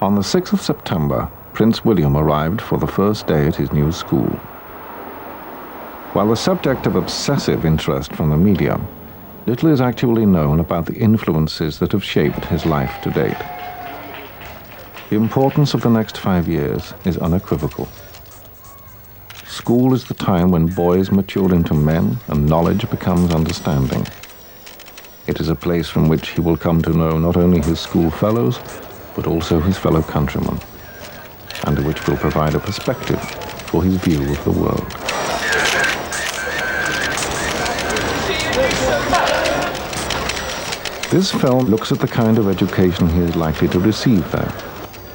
On the 6th of September, Prince William arrived for the first day at his new school. While the subject of obsessive interest from the media, little is actually known about the influences that have shaped his life to date. The importance of the next 5 years is unequivocal. School is the time when boys mature into men and knowledge becomes understanding. It is a place from which he will come to know not only his school fellows, but also his fellow countrymen, and which will provide a perspective for his view of the world. This film looks at the kind of education he is likely to receive there,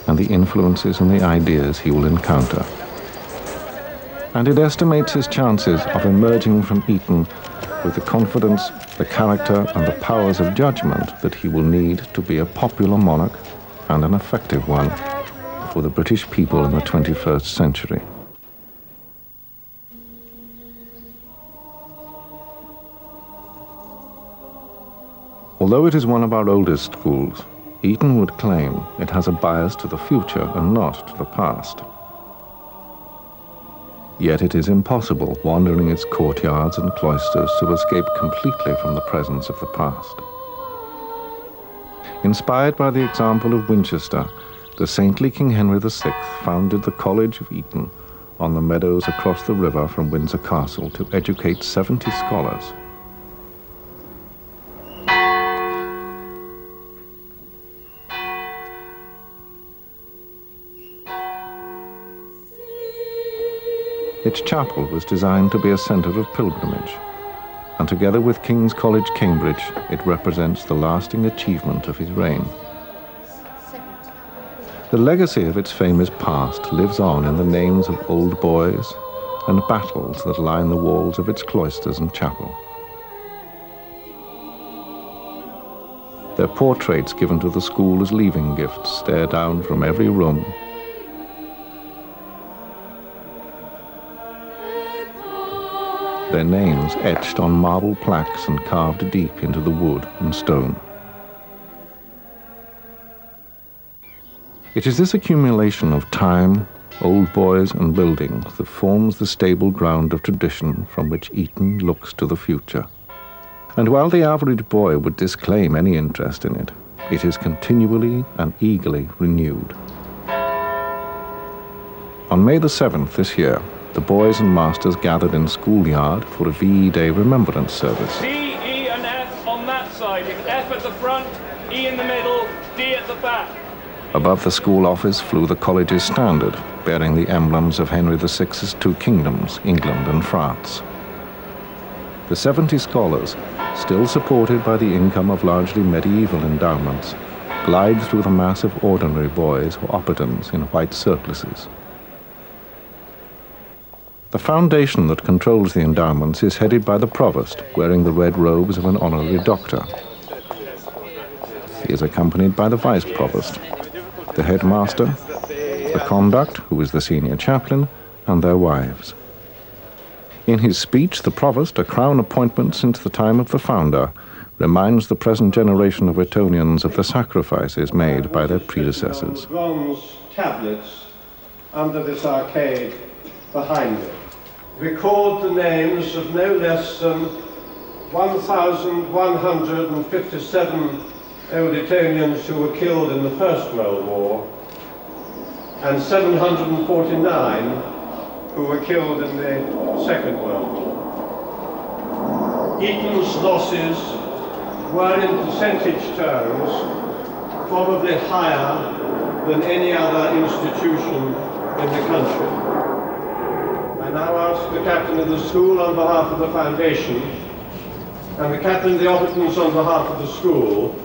and the influences and the ideas he will encounter. And it estimates his chances of emerging from Eton with the confidence, the character, and the powers of judgment that he will need to be a popular monarch and an effective one for the British people in the 21st century. Although it is one of our oldest schools, Eton would claim it has a bias to the future and not to the past. Yet it is impossible, wandering its courtyards and cloisters, to escape completely from the presence of the past. Inspired by the example of Winchester, the saintly King Henry VI founded the College of Eton on the meadows across the river from Windsor Castle to educate 70 scholars. Its chapel was designed to be a centre of pilgrimage, and together with King's College, Cambridge, it represents the lasting achievement of his reign. The legacy of its famous past lives on in the names of old boys and battles that line the walls of its cloisters and chapel. Their portraits given to the school as leaving gifts stare down from every room. Their names etched on marble plaques and carved deep into the wood and stone. It is this accumulation of time, old boys and buildings that forms the stable ground of tradition from which Eton looks to the future. And while the average boy would disclaim any interest in it, it is continually and eagerly renewed. On May the 7th this year, the boys and masters gathered in schoolyard for a VE Day remembrance service. D, E and F on that side. F at the front, E in the middle, D at the back. Above the school office flew the college's standard, bearing the emblems of Henry VI's two kingdoms, England and France. The 70 scholars, still supported by the income of largely medieval endowments, glide through the mass of ordinary boys or oppidans in white surplices. The foundation that controls the endowments is headed by the provost, wearing the red robes of an honorary doctor. He is accompanied by the vice provost, the headmaster, the conduct, who is the senior chaplain, and their wives. In his speech, the provost, a crown appointment since the time of the founder, reminds the present generation of Etonians of the sacrifices made by their predecessors. Bronze tablets under this arcade behind it record the names of no less than 1,157 old Etonians who were killed in the First World War and 749 who were killed in the Second World War. Eton's losses were in percentage terms probably higher than any other institution in the country. I now ask the captain of the school on behalf of the foundation and the captain of the occupants on behalf of the school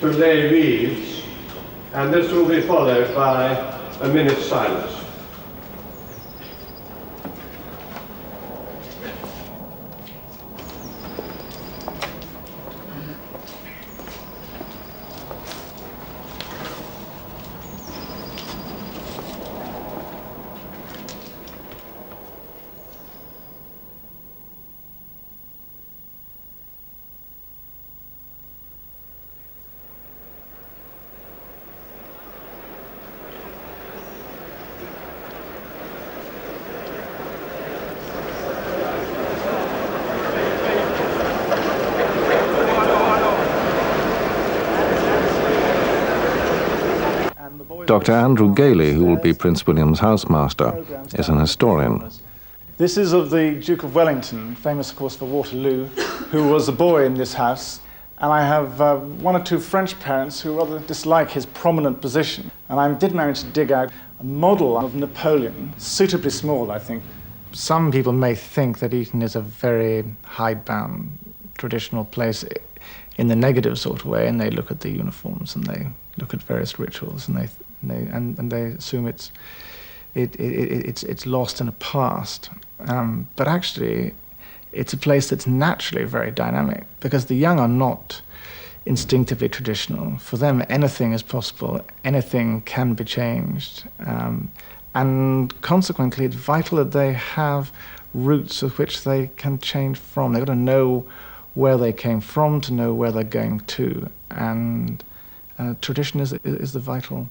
to lay wreaths, and this will be followed by a minute's silence. Dr. Andrew Gailey, who will be Prince William's housemaster, is an historian. This is of the Duke of Wellington, famous of course for Waterloo, who was a boy in this house. And I have one or two French parents who rather dislike his prominent position. And I did manage to dig out a model of Napoleon, suitably small, I think. Some people may think that Eton is a very hidebound, traditional place in the negative sort of way, and they look at the uniforms and they look at various rituals and they assume it's lost in a past. But actually, it's a place that's naturally very dynamic because the young are not instinctively traditional. For them, anything is possible, anything can be changed. And consequently, it's vital that they have roots of which they can change from. They've got to know where they came from to know where they're going to. And tradition is the vital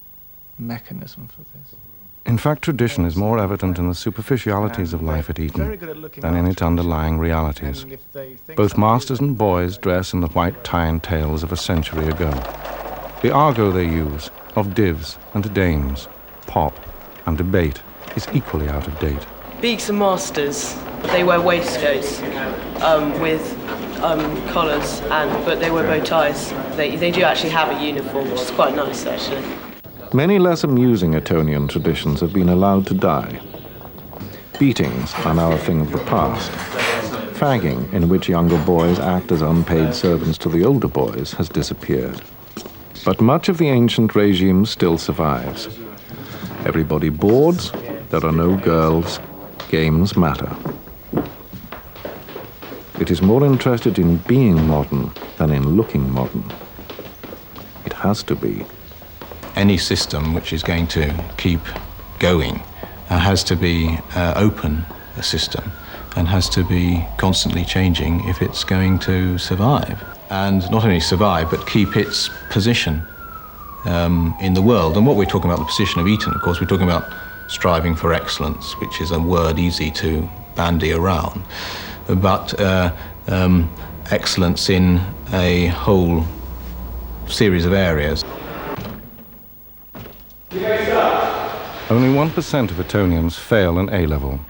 mechanism for this. In fact, tradition is more evident in the superficialities of life at Eton than in its underlying realities. Both masters and boys dress in the white tie and tails of a century ago. The argot they use, of divs and dames, pop and debate, is equally out of date. Beaks and masters, they wear waistcoats with collars, but they wear bow ties. They do actually have a uniform, which is quite nice, actually. Many less amusing Etonian traditions have been allowed to die. Beatings are now a thing of the past. Fagging, in which younger boys act as unpaid servants to the older boys, has disappeared. But much of the ancient regime still survives. Everybody boards, there are no girls, games matter. It is more interested in being modern than in looking modern. It has to be. Any system which is going to keep going has to be open a system and has to be constantly changing if it's going to survive. And not only survive, but keep its position in the world. And what we're talking about, the position of Eton, of course, we're talking about striving for excellence, which is a word easy to bandy around. But excellence in a whole series of areas. Only 1% of Etonians fail an A-level.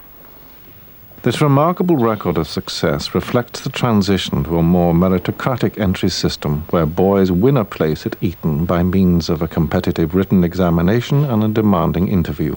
This remarkable record of success reflects the transition to a more meritocratic entry system where boys win a place at Eton by means of a competitive written examination and a demanding interview.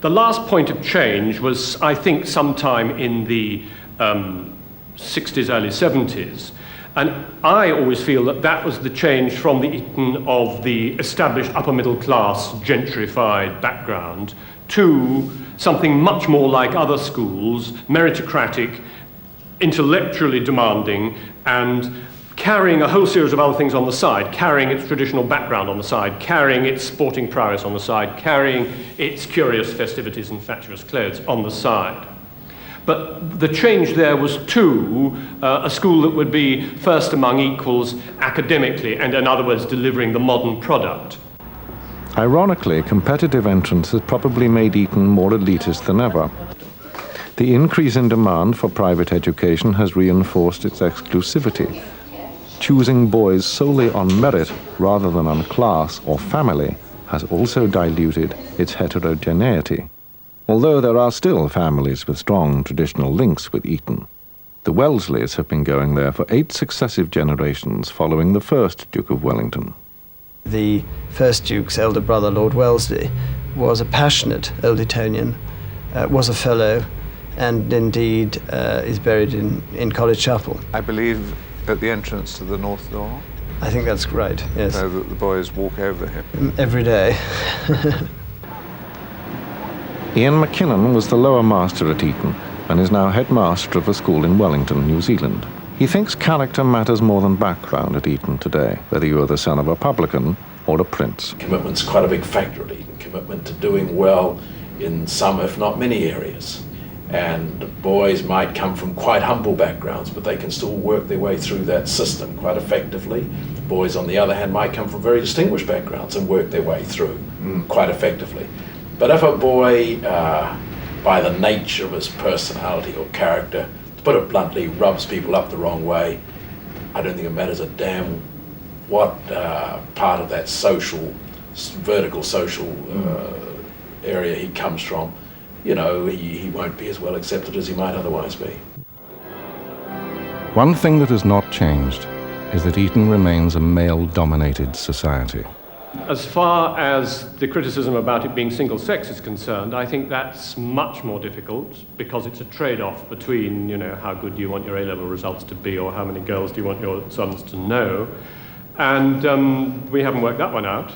The last point of change was, I think, sometime in the 60s, early 70s. And I always feel that that was the change from the Eton of the established upper middle class, gentrified background to something much more like other schools, meritocratic, intellectually demanding, and carrying a whole series of other things on the side, carrying its traditional background on the side, carrying its sporting prowess on the side, carrying its curious festivities and fatuous clothes on the side. But the change there was to a school that would be first among equals academically, and in other words, delivering the modern product. Ironically, competitive entrance has probably made Eton more elitist than ever. The increase in demand for private education has reinforced its exclusivity. Choosing boys solely on merit rather than on class or family has also diluted its heterogeneity. Although there are still families with strong traditional links with Eton. The Wellesleys have been going there for 8 successive generations following the first Duke of Wellington. The first Duke's elder brother, Lord Wellesley, was a passionate Old Etonian, was a fellow, and indeed is buried in College Chapel. I believe at the entrance to the north door. I think that's right, yes. So that the boys walk over him. Every day. Ian McKinnon was the lower master at Eton and is now headmaster of a school in Wellington, New Zealand. He thinks character matters more than background at Eton today, whether you are the son of a publican or a prince. Commitment's quite a big factor at Eton. Commitment to doing well in some, if not many, areas. And boys might come from quite humble backgrounds, but they can still work their way through that system quite effectively. Boys, on the other hand, might come from very distinguished backgrounds and work their way through quite effectively. But if a boy, by the nature of his personality or character, to put it bluntly, rubs people up the wrong way, I don't think it matters a damn what part of that social vertical social area he comes from, you know, he won't be as well accepted as he might otherwise be. One thing that has not changed is that Eton remains a male-dominated society. As far as the criticism about it being single-sex is concerned, I think that's much more difficult because it's a trade-off between, you know, how good do you want your A-level results to be or how many girls do you want your sons to know. And we haven't worked that one out.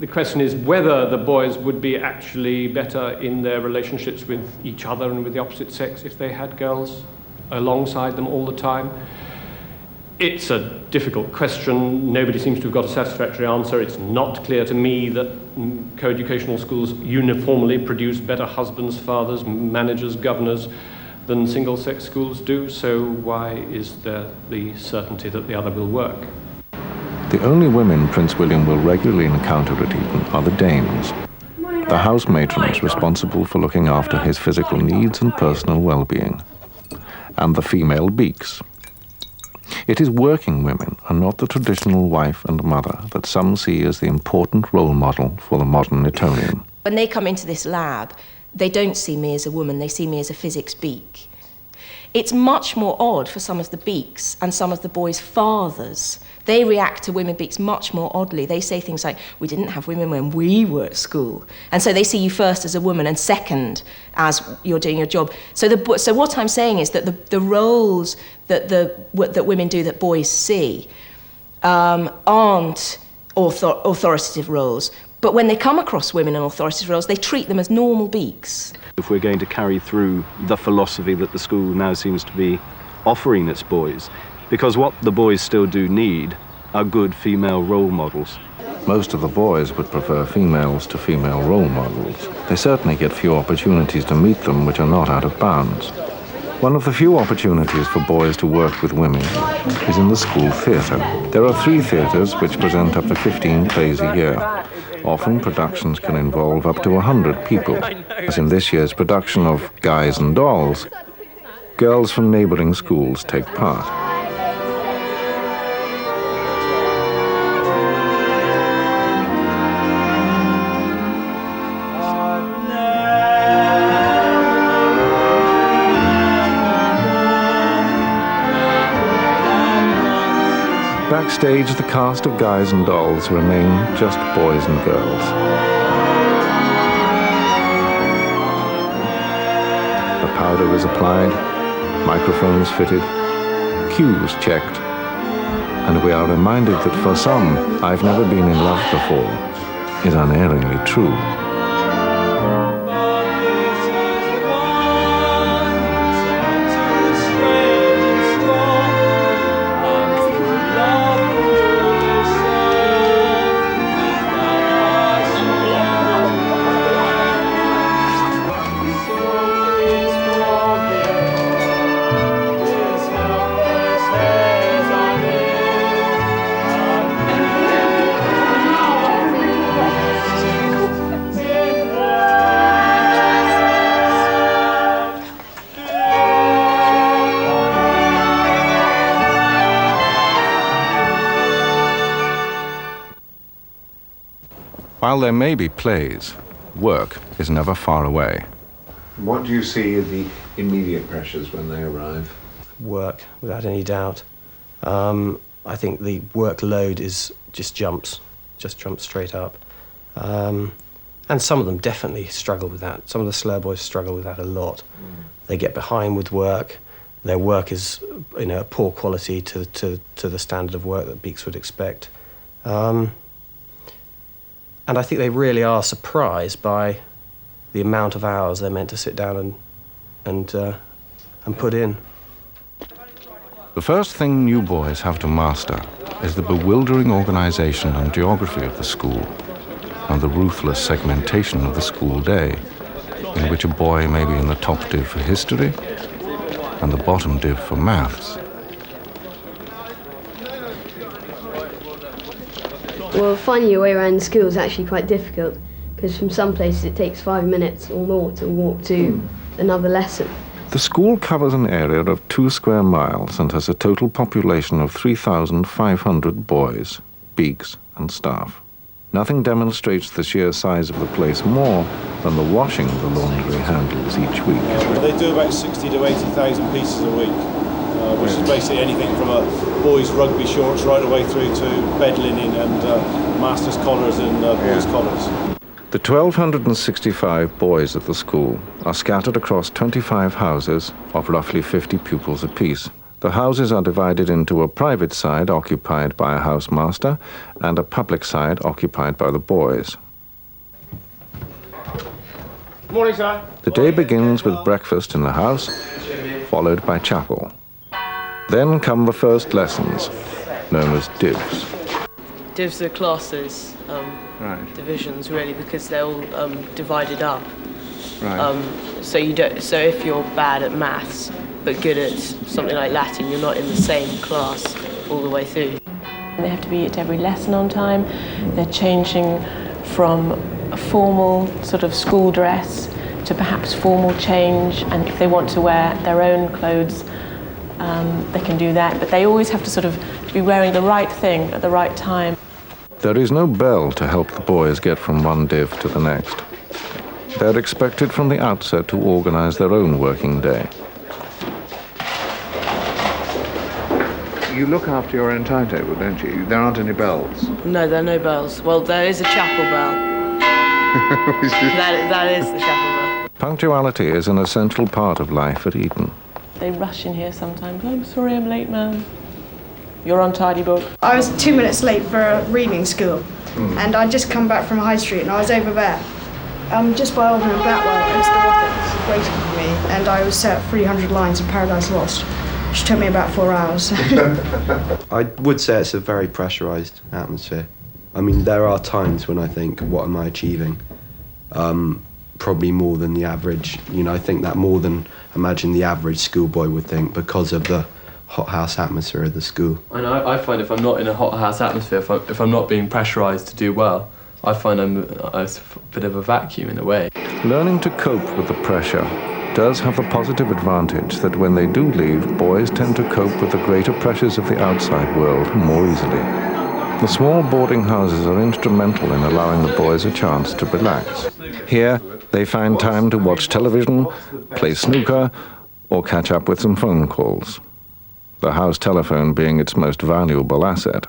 The question is whether the boys would be actually better in their relationships with each other and with the opposite sex if they had girls alongside them all the time. It's a difficult question. Nobody seems to have got a satisfactory answer. It's not clear to me that co-educational schools uniformly produce better husbands, fathers, managers, governors than single-sex schools do. So why is there the certainty that the other will work? The only women Prince William will regularly encounter at Eton are the dames, the house matrons responsible for looking after his physical needs and personal well-being, and the female beaks. It is working women, and not the traditional wife and mother, that some see as the important role model for the modern Etonian. When they come into this lab, they don't see me as a woman, they see me as a physics beak. It's much more odd for some of the beaks and some of the boys' fathers. They react to women beaks much more oddly. They say things like, we didn't have women when we were at school. And so they see you first as a woman and second as you're doing your job. So what I'm saying is that the roles that women do that boys see aren't authoritative roles. But when they come across women in authoritative roles, they treat them as normal beaks. If we're going to carry through the philosophy that the school now seems to be offering its boys, because what the boys still do need are good female role models. Most of the boys would prefer females to female role models. They certainly get few opportunities to meet them which are not out of bounds. One of the few opportunities for boys to work with women is in the school theatre. There are 3 theatres which present up to 15 plays a year. Often productions can involve up to 100 people, as in this year's production of Guys and Dolls. Girls from neighbouring schools take part. Backstage, the cast of Guys and Dolls remain just boys and girls. The powder is applied, microphones fitted, cues checked, and we are reminded that for some, I've never been in love before, is unerringly true. While there may be plays, work is never far away. What do you see as the immediate pressures when they arrive? Work, without any doubt. I think the workload just jumps straight up. And some of them definitely struggle with that. Some of the slow boys struggle with that a lot. They get behind with work. Their work is, you know, poor quality to the standard of work that beaks would expect. And I think they really are surprised by the amount of hours they're meant to sit down and put in. The first thing new boys have to master is the bewildering organization and geography of the school, and the ruthless segmentation of the school day, in which a boy may be in the top div for history and the bottom div for maths. Well, finding your way around the school is actually quite difficult, because from some places it takes 5 minutes or more to walk to another lesson. The school covers an area of 2 square miles and has a total population of 3,500 boys, beaks and staff. Nothing demonstrates the sheer size of the place more than the washing the laundry handles each week. They do about 60 to 80,000 pieces a week, which is basically anything from a boys' rugby shorts right away through to bed linen and masters' collars and boys' collars. The 1,265 boys at the school are scattered across 25 houses of roughly 50 pupils apiece. The houses are divided into a private side occupied by a housemaster and a public side occupied by the boys. Morning, sir. The day begins with breakfast in the house, followed by chapel. Then come the first lessons, known as divs. Divs are classes, divisions really, because they're all divided up. Right. So if you're bad at maths but good at something like Latin, you're not in the same class all the way through. They have to be at every lesson on time. They're changing from a formal sort of school dress to perhaps formal change, and if they want to wear their own clothes, they can do that, but they always have to sort of be wearing the right thing at the right time. There is no bell to help the boys get from one div to the next. They're expected from the outset to organize their own working day. You look after your own timetable, don't you? There aren't any bells. No, there are no bells. Well, there is a chapel bell. that is the chapel bell. Punctuality is an essential part of life at Eton. They rush in here sometimes. I'm sorry I'm late, ma'am. Your untidy book. I was 2 minutes late for a reading school, and I'd just come back from High Street, and I was over there, just by Oldham and Blackwell, and Mr. Watts waiting for me, and I was set 300 lines of Paradise Lost, which took me about 4 hours. I would say it's a very pressurised atmosphere. I mean, there are times when I think, what am I achieving? Probably more than the average, I think that more than, imagine the average schoolboy would think, because of the hothouse atmosphere of the school. And I find if I'm not in a hothouse atmosphere, if I'm not being pressurised to do well, I find I'm a bit of a vacuum in a way. Learning to cope with the pressure does have the positive advantage that when they do leave, boys tend to cope with the greater pressures of the outside world more easily. The small boarding houses are instrumental in allowing the boys a chance to relax. Here, they find time to watch television, play snooker, or catch up with some phone calls. The house telephone being its most valuable asset.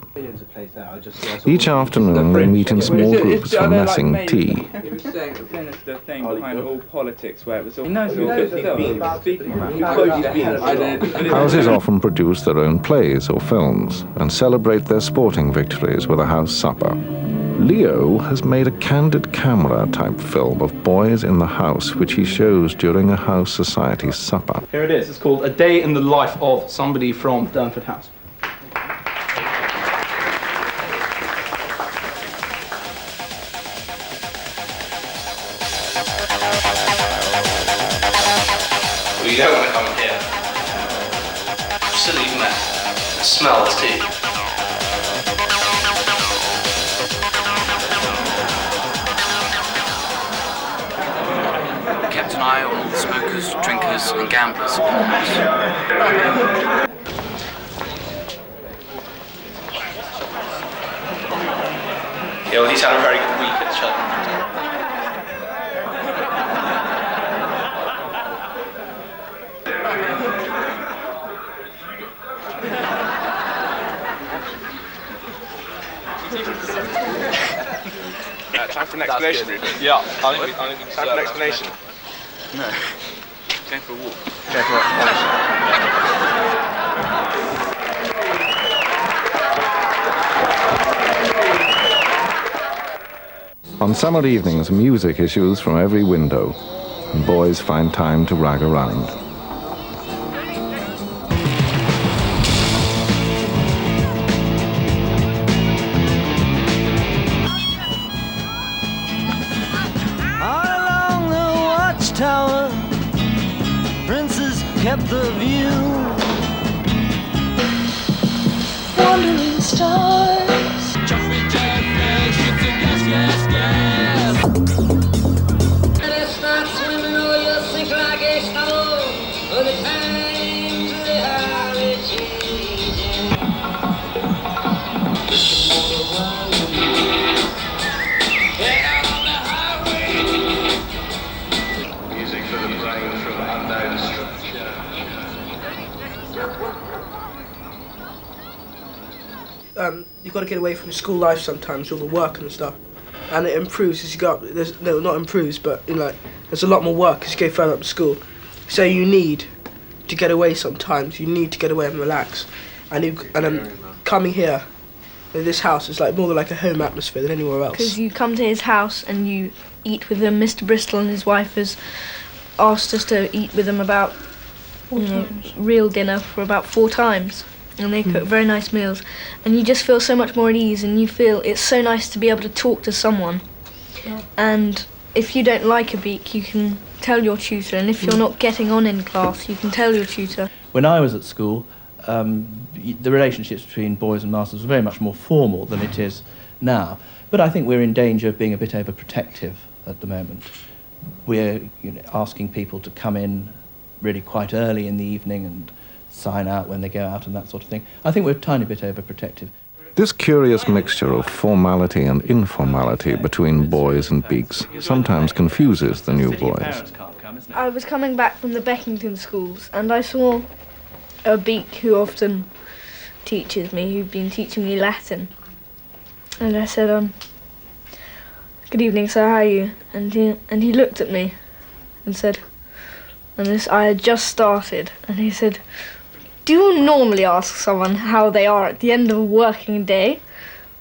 Each afternoon they meet in small groups for messing tea. He was saying the thing behind all politics where it was all... He knows what he's speaking about. Houses often produce their own plays or films and celebrate their sporting victories with a house supper. Leo has made a candid camera type film of boys in the house which he shows during a house society supper. Here it is. It's called A Day in the Life of Somebody from Durnford House. Well, you don't want to come in here. Absolute mess. It smells too. Kept an eye on all the smokers, drinkers and gamblers in the house. Yeah, well, he's had a very good week at Cheltenham. Time for an explanation, really. Yeah, I think we time for an explanation. No. Going for a walk. Going for a On summer evenings, music issues from every window, and boys find time to rag around. Tower, princes kept the view. Wandering stars, jumping jellyfish, it's a gas, gas, gas. And I start swimming, or you'll sink like a stone. For the times they are changing. got to get away from school life sometimes, all the work and stuff. And it improves as you go up. No, not improves, but there's a lot more work as you go further up to school. So you need to get away sometimes. You need to get away and relax. And coming here, this house is like more like a home atmosphere than anywhere else. Because you come to his house and you eat with him. Mr. Bristol and his wife has asked us to eat with him about real dinner for about 4 times. And they cook very nice meals. And you just feel so much more at ease, and you feel it's so nice to be able to talk to someone. Yeah. And if you don't like a beak, you can tell your tutor, and if you're not getting on in class, you can tell your tutor. When I was at school, the relationships between boys and masters were very much more formal than it is now. But I think we're in danger of being a bit overprotective at the moment. We're asking people to come in really quite early in the evening and sign out when they go out and that sort of thing. I think we're a tiny bit overprotective. This curious mixture of formality and informality between boys and beaks sometimes confuses the new boys. I was coming back from the Beckington schools and I saw a beak who often teaches me, who'd been teaching me Latin. And I said, "Good evening, sir, how are you?" And he looked at me and said, I had just started, and he said, "Do you normally ask someone how they are at the end of a working day?"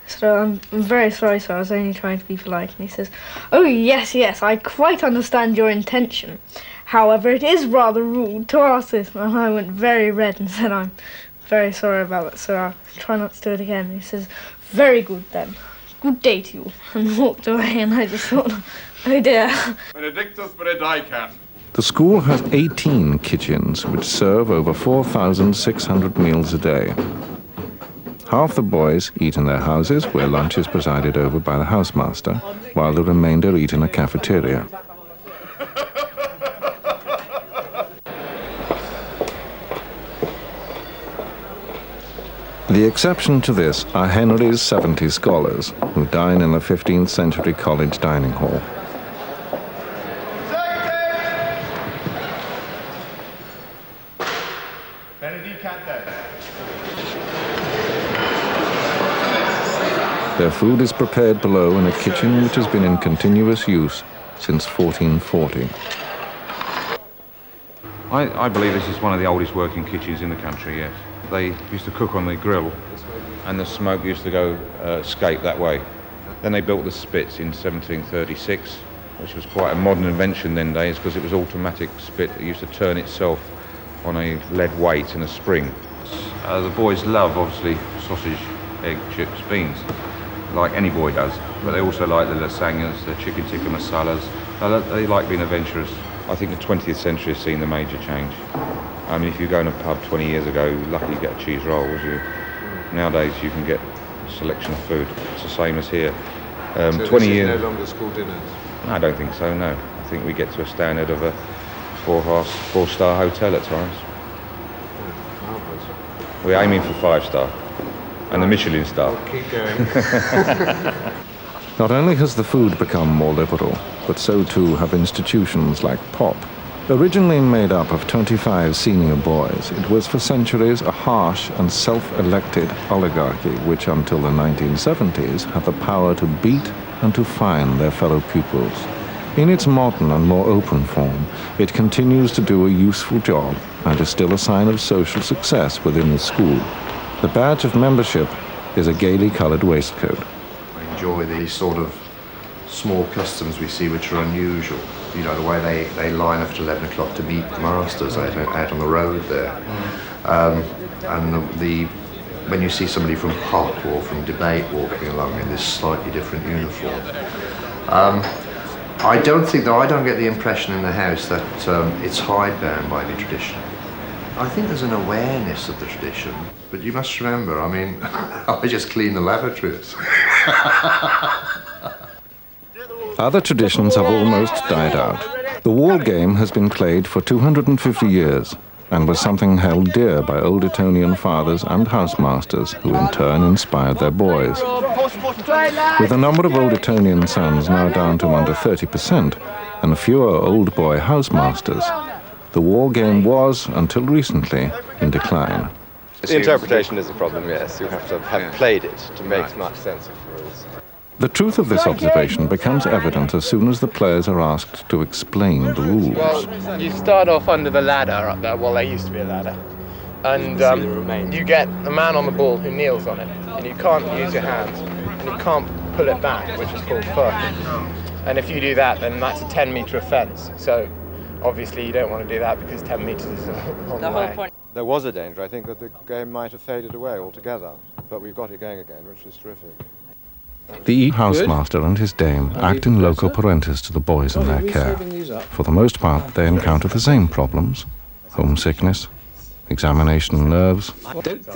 So I'm very sorry, sir, I was only trying to be polite. And he says, "Oh, yes, I quite understand your intention. However, it is rather rude to ask this." And I went very red and said, "I'm very sorry about that, sir. I'll try not to do it again." And he says, "Very good then. Good day to you," and walked away. And I just thought, oh dear. Benedictus benedicat. The school has 18 kitchens, which serve over 4,600 meals a day. Half the boys eat in their houses, where lunch is presided over by the housemaster, while the remainder eat in a cafeteria. The exception to this are Henry's 70 scholars, who dine in the 15th century college dining hall. Their food is prepared below in a kitchen which has been in continuous use since 1440. I believe this is one of the oldest working kitchens in the country, yes. They used to cook on the grill and the smoke used to go escape that way. Then they built the spits in 1736, which was quite a modern invention then days because it was automatic spit. It used to turn itself on a lead weight and a spring. The boys love, obviously, sausage, egg, chips, beans, like any boy does, but they also like the lasagnas, the chicken tikka masalas. They like being adventurous. I think the 20th century has seen the major change. I mean, if you go in a pub 20 years ago, you're lucky you get a cheese roll, was you? Nowadays you can get a selection of food. It's the same as here. So 20 years. no longer school dinners? I don't think so, no. I think we get to a standard of a four-star hotel at times. Yeah, marvellous. We're aiming for 5-star. And the Michelin star. We'll keep going. Not only has the food become more liberal, but so too have institutions like POP. Originally made up of 25 senior boys, it was for centuries a harsh and self-elected oligarchy which until the 1970s had the power to beat and to fine their fellow pupils. In its modern and more open form, it continues to do a useful job and is still a sign of social success within the school. The badge of membership is a gaily coloured waistcoat. I enjoy these sort of small customs we see which are unusual. You know, the way they line up at 11 o'clock to meet the masters out on the road there. And when you see somebody from POP or from debate walking along in this slightly different uniform. I don't get the impression in the house that it's hidebound by the tradition. I think there's an awareness of the tradition, but you must remember, I mean, I just clean the lavatories. Other traditions have almost died out. The wall game has been played for 250 years and was something held dear by old Etonian fathers and housemasters who in turn inspired their boys. With the number of old Etonian sons now down to under 30% and fewer old boy housemasters, the wall game was, until recently, in decline. The interpretation is a problem, yes. You have to have played it to make much sense of the rules. The truth of this observation becomes evident as soon as the players are asked to explain the rules. Well, you start off under the ladder up there. Well, there used to be a ladder. And you get a man on the ball who kneels on it. And you can't use your hands. And you can't pull it back, which is called furking. And if you do that, then that's a 10-metre offence. So obviously you don't want to do that because 10 metres is a long way. There was a danger, I think, that the game might have faded away altogether. But we've got it going again, which is terrific. The housemaster and his dame act in loco parentis to the boys in their care. For the most part, they encounter the same problems: homesickness, examination nerves,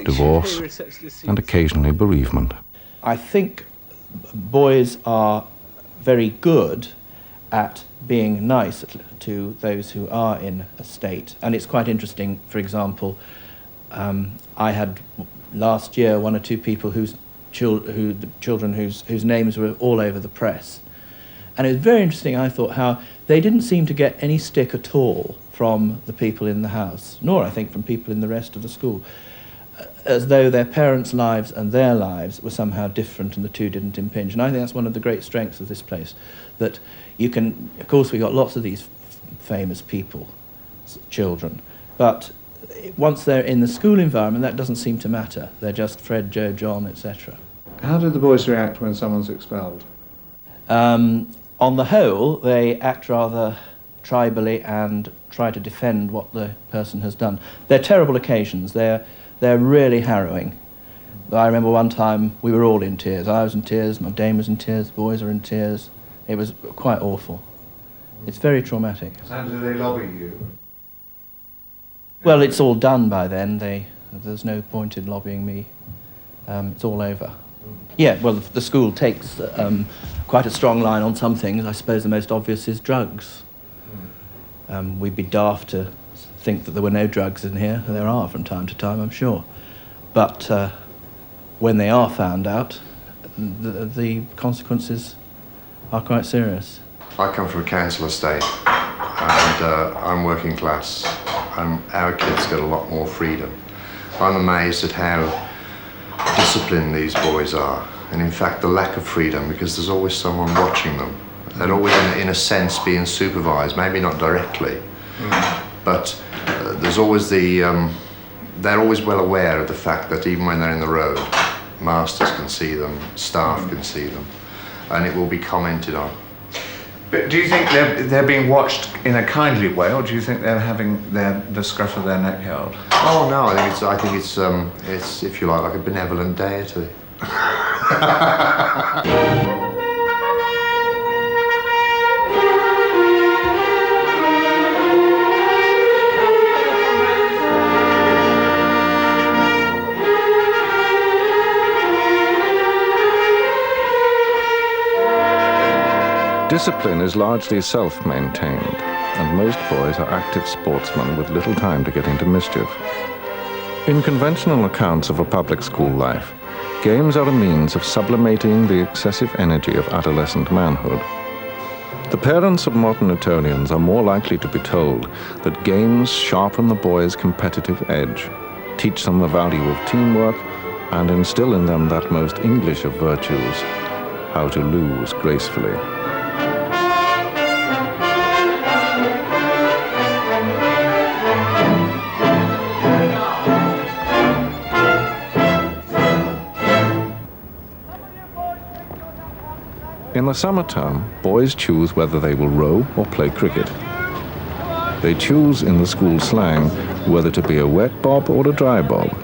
divorce, and occasionally bereavement. I think boys are very good at being nice to those who are in a state. And it's quite interesting, for example, I had last year one or two people whose children whose names were all over the press. And it was very interesting, I thought, how they didn't seem to get any stick at all from the people in the house, nor I think from people in the rest of the school, as though their parents' lives and their lives were somehow different and the two didn't impinge. And I think that's one of the great strengths of this place, that you can, of course we got lots of these famous people, children, but once they're in the school environment, that doesn't seem to matter. They're just Fred, Joe, John, etc. How do the boys react when someone's expelled? On the whole, they act rather tribally and try to defend what the person has done. They're terrible occasions. They're really harrowing. I remember one time we were all in tears. I was in tears, my dame was in tears, the boys were in tears. It was quite awful. It's very traumatic. And do they lobby you? Well, it's all done by then. There's no point in lobbying me. It's all over. Yeah, well, the school takes quite a strong line on some things. I suppose the most obvious is drugs. We'd be daft to think that there were no drugs in here. There are from time to time, I'm sure. But when they are found out, the consequences are quite serious. I come from a council estate, and I'm working class, and our kids get a lot more freedom. I'm amazed at how disciplined these boys are, and in fact the lack of freedom, because there's always someone watching them. They're always, in a sense, being supervised, maybe not directly, but there's always they're always well aware of the fact that even when they're in the road, masters can see them, staff can see them, and it will be commented on. But do you think they're being watched in a kindly way, or do you think they're having the scruff of their neck held? Oh no, I think it's if you like a benevolent deity. Discipline is largely self-maintained, and most boys are active sportsmen with little time to get into mischief. In conventional accounts of a public school life, games are a means of sublimating the excessive energy of adolescent manhood. The parents of modern Etonians are more likely to be told that games sharpen the boys' competitive edge, teach them the value of teamwork, and instill in them that most English of virtues, how to lose gracefully. In the summer term, boys choose whether they will row or play cricket. They choose, in the school slang, whether to be a wet bob or a dry bob.